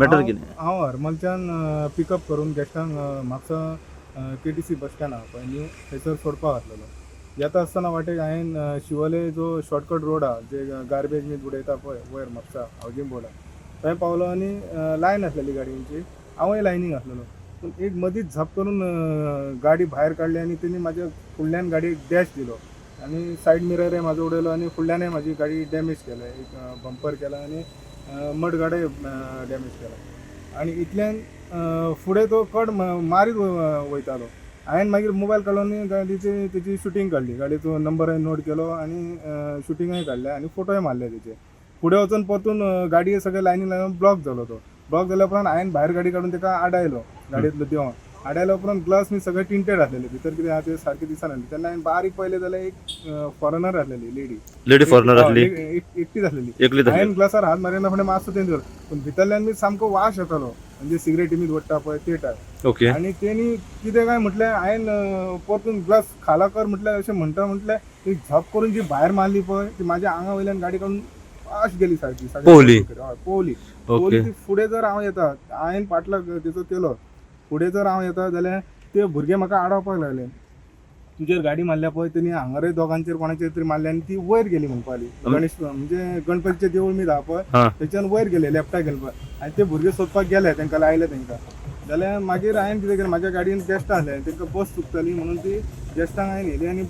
Matter कितें? हांव हरमलच्यान pickup करून गेस्टांक म्हापसा KTC बस स्टँड आहा पळय न्यू थंयसर सोडपाक घातलेलो. येता आसतना वाटेक हांवें शिवोले जो शॉर्टकट रोड आहा जे गार्बेज बी उडयता पळय वयर म्हापसा हावजींग बोर्डाक थंय पावलो आनी लायन आसलेली गाडयांची. हांवूय लायनीक आसलेलो पूण एक मदींच झप करून गाडी भायर काडली आनी तेणी म्हाज्या फुडल्यान गाडयेक डॅश दिलो आनी सायड मिररय म्हाजो उडयलो आनी फुडल्यानय म्हाजी गाडी डॅमेज केल्या, एक बंपर केला आनी मड गाडय डॅमेज केला आनी इतल्यान फुडें तो कड मारीत वयतालो. हांवें मागीर मोबायल काडलो आनी गाडयेची तेची शुटींग काडली, गाडयेचो नंबरय नोट केलो आनी शुटींगय काडलें आनी फोटोय मारले तेचे. फुडें वचून परतून गाडये सगळे लायनीन लागून ब्लॉक जालो तो. ब्लॉक जाल्या उपरांत हांवें भायर गाडी काडून ताका आडायलो गाडयेंतलो देंवन. आडायल्या उपरांत ग्लास बी सगळे टिंटेड आसलेले, भितर कितें आहा ते सारकें दिसनासलें. तेन्ना हांवें बारीक पळयलें जाल्यार एक फॉरेनर आसलेली लेडी फॉरेनर आसली, एकटीच आसलेली. एकलीच आसली. हांवें ग्लासार हात मारिना फुडें मातसो तेंचर पूण भितरल्यान बी सामको वास येतालो म्हणजे सिगरेटी बी ओडटा पळय ते टायप. ओके. आनी तेणी कितें काय म्हटलें हांवें परतून ग्लास खाला कर म्हटल्यार अशें म्हटलें ती झप करून जी भायर मारली पळय ती म्हाज्या आंगा वयल्यान गाडी काडून फास्ट गेली सारकी. पोवली? हय पोवली. ओके. ती फुडें जर हांव येता हांवें पाटलाक तेचो केलो, फुडें जर हांव येता जाल्यार ते भुरगे म्हाका आडावपाक लागले, तुजेर गाडी मारल्या पळय तेणी हांगारय दोगांचेर कोणाचेर तरी मारल्या आनी ती वयर गेली म्हणपाली. गणेश म्हणजे गणपतीचें देवूळ बी आहा पळय थंयच्यान वयर गेले लेफ्टाक गेले पळय आनी ते भुरगे सोदपाक गेले, तांकां लायले तांकां. जाल्यार मागीर हांवें कितें केलें म्हाज्या गाडयेन गेस्टां आसले तांकां बस चुकताली म्हणून ती गेस्टांक हांवें न्हेली आनी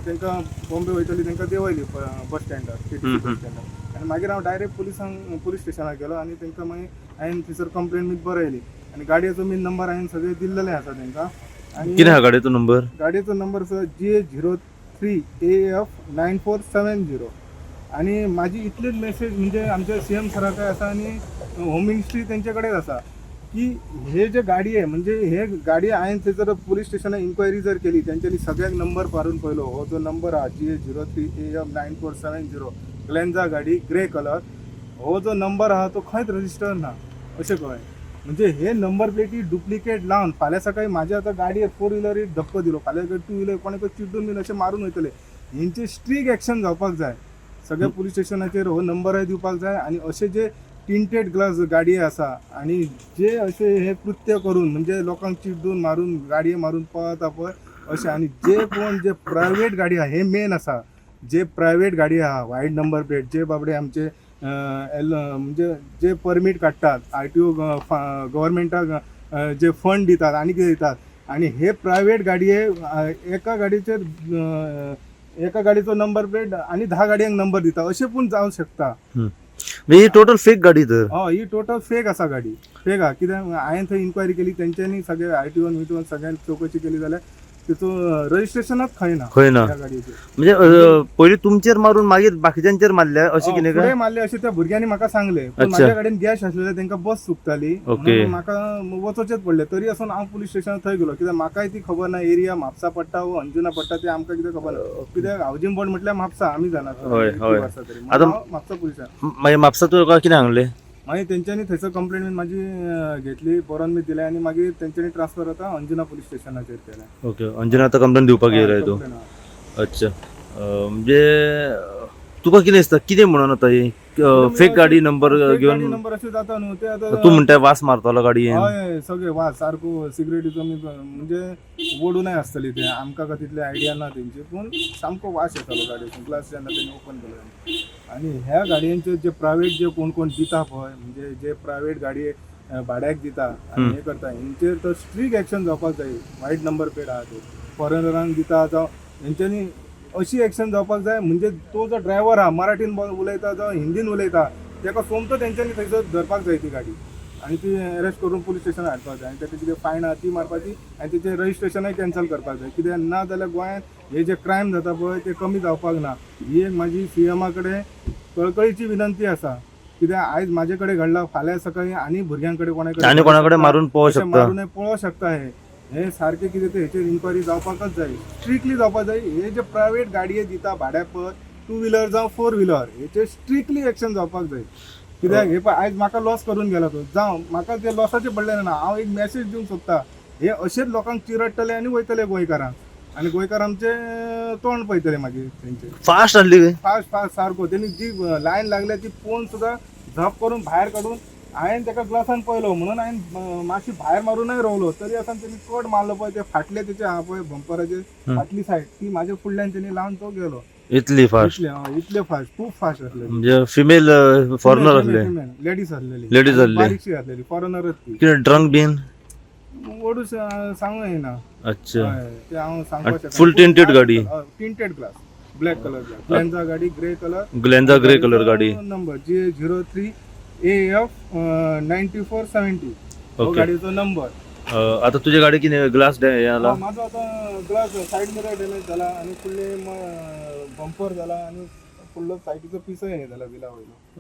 तांकां बॉम्बे वयतली तांकां देंवयली बस स्टँडार KTC बस स्टँडार. आनी मागीर हांव डायरेक्ट पुलीस स्टेशनार गेलो आनी तांकां मागीर हांवें थंयसर कंप्लेंट बी बरयली आनी गाडयेचो बीन नंबर हांवें सगळे दिल्लेले आसा तांकां. आनी कितें आहा गाडयेचो नंबर? गाडयेचो नंबर GA03 AF9470. आनी म्हाजी इतलीच मेसेज म्हणजे आमच्या CM सराकाय आसा आनी होम मिनिस्ट्री तेंचे कडेन आसा की हे जे गाडी आहे म्हणजे हे गाडी हांवें थंयसर पुलीस स्टेशनार इन्क्वायरी जर केली तेंच्यांनी सगळ्याक नंबर मारून पळयलो. हो जो नंबर आहा GA03 AF9470 ग्लेन्झा गाडी ग्रे कलर, हो जो नंबर आहा तो खंयच रजिस्टर ना अशें कळ्ळें. म्हणजे हे नंबर प्लेटी डुप्लिकेट लावन फाल्यां सकाळी म्हाज्या आतां गाडयेर 4 व्हिलरीक धक्को दिलो, फाल्यां 2 व्हिलर कोणाक चिड्डून बीन अशें मारून वयतले. हेंची स्ट्रीक एक्शन जावपाक जाय. सगळ्या पुलीस स्टेशनाचेर हो नंबरय दिवपाक जाय आनी अशे जे टिंटेड ग्लास गाडये आसा आनी जे अशे हे कृत्य करून म्हणजे लोकांक चिड्डून मारून गाडये मारून पळता पळय अशें, आनी जे कोण जे प्रायवेट गाडी आहा हे मेन आसा, जे प्रायवेट गाडी आहा व्हायट नंबर प्लेट जे बाबडे आमचे म्हणजे जे परमीट काडटात RTO गव्हर्मेंटाक जे फंड दितात आनी कितें दितात आनी हे प्रायवेट गाडये एका गाडयेचो नंबर प्लेट आनी 10 गाडयांक नंबर दिता अशें पूण जावंक शकता. ही टोटल फेक गाडी तर? हय ही टोटल फेक आसा गाडी, फेक आहा. कित्याक हांवें थंय इन्क्वायरी केली तेंच्यांनी सगळे RTO सगळ्यांनी चवकशी केली जाल्यार तिचो रजिस्ट्रेशनच खंय ना त्या गाडयेचेर. म्हणजे पयलीं तुमचेर मारून मागीर बाकीच्यांचेर मारल्या अशें कितें काय? मारले अशें त्या भुरग्यांनी म्हाका सांगले. पण म्हाज्या गाडयेन गॅस आसलेले तांकां बस चुकताली म्हणून म्हाका वचोचेच पडले. तरी आसून हांव पुलीस स्टेशनार थंय गेलो कित्याक म्हाकाय ती खबर ना एरिया म्हापसा पडटा वो अंजुना पडटा ते आमकां कितें खबर ना. कित्याक हावजींग बोर्ड म्हटल्यार म्हापसा आमी जाणात म्हापसा पुलिसां. मागीर म्हापसा तुका कितें सांगलें? मागीर तेंच्यांनी थंयसर कंप्लेंट बीन म्हाजी घेतली, बरोवन बी दिलें आनी मागीर तेंच्यांनी ट्रान्सफर आतां अंजुना पुलीस स्टेशनाचेर केलें. ओके. अंजुना आतां कंप्लेंट दिवपाक येयलाय तूं? अच्छा. म्हणजे तुका कितें दिसता कितें म्हणून आतां ही फेक गाडी नंबर घेवन नंबर अशें जाता न्हू ते आतां तूं म्हणटा वास मारतलो गाडयेन? हय सगळे वास सारको सिगरेटीचो म्हणजे ओडूनय आसतली ते आमकां का तितली आयडिया ना तेंची पूण सामको वास येतालो गाडयेचो ग्लास जेन्ना तेणी ओपन केलो. आनी ह्या गाडयांचे जे प्रायवेट जे कोण दिता पळय म्हणजे जे प्रायवेट गाडये भाड्याक दिता आनी हे करता हेंचेर तर स्ट्रीक एक्शन जावपाक जाय. व्हायट नंबर प्लेट आहा ते फॉरेनरांक दिता जावं हेंच्यांनी अशी एक्शन जावपाक जाय म्हणजे तो जो ड्रायव्हर हा मराठीन उलयता जो हिंदीन उलयता ताका सोमतो तेंच्यांनी थंयसर धरपाक जाय ती गाडी आणि ती अरेस्ट करून पुलीस स्टेशनार हाडपाक जाय आनी ताची कितें फायन आहा ती मारपाची आनी तेचें रजिस्ट्रेशनय कॅन्सल करपाक जाय कित्याक ना जाल्यार गोंयांत हे जे क्रायम जाता पळय ते कमी जावपाक ना ही एक म्हाजी सीएमा कडेन कळकळीची विनंती आसा कित्याक आयज म्हाजे कडेन घडला फाल्यां सकाळीं आनी भुरग्यां कडेन आणि कोणाकडे मारून पळोवं शकता मारून पळोवं शकता हे सारकें कितें ते हेचेर इन्क्वायरी जावपाकच जाय स्ट्रिक्टली जावपाक जाय हे जे प्रायवेट गाडये दिता भाड्याक पळय 2 व्हिलर जावं 4 व्हिलर हेचेर स्ट्रिक्टली एक्शन जावपाक जाय कित्याक हे पळय आयज म्हाका लॉस करून गेला तो जावं म्हाका ते लॉसाचे पडलें ना हांव एक मेसेज दिवंक सोदता हे अशेच लोकांक चिरडटले आनी वयतले गोंयकारांक आनी गोंयकारांचे तोंड पळयतले मागीर तेंचे फास्ट आसली काय फास्ट सारको तेणी जी लायन लागल्या ती पळोवन सुद्दां झप करून भायर काडून हांवें ताका ग्लासान पळयलो म्हणून हांवें मातशी भायर मारूनय रावलो तरी आसतना तेणी चड मारलो पळय ते फाटले तेचे आहा पळय बंपराचे फाटली सायड ती म्हाज्या फुडल्यान तेणी लावन तो गेलो इतली फास्ट इतले फास्ट खूप फास्ट असले म्हणजे फिमेल फॉरेनर असले लेडीज असलेली Ladies असले. बारीकशी असलेली फॉरेनरच ती कितें ड्रंक बीन ओडूस सांगू येना अच्छा हय, ते हांव सांगपाक शकना. full tinted गाडी? टिंटेड ग्लास ब्लॅक कलर ग्लॅन्झा गाडी ग्रे कलर ग्लेंझा ग्रे कलर गाडी नंबर GA03 AF 9470 Okay. गाडीचो नंबर आता तुझ्या गाडी किती ग्लास याला माझो आता ग्लास साइड मिरर डॅमेज झाला आणि फुडले बंपर झाला आणि फुडलो सायडीचो पिसय हे झाला विला वयलो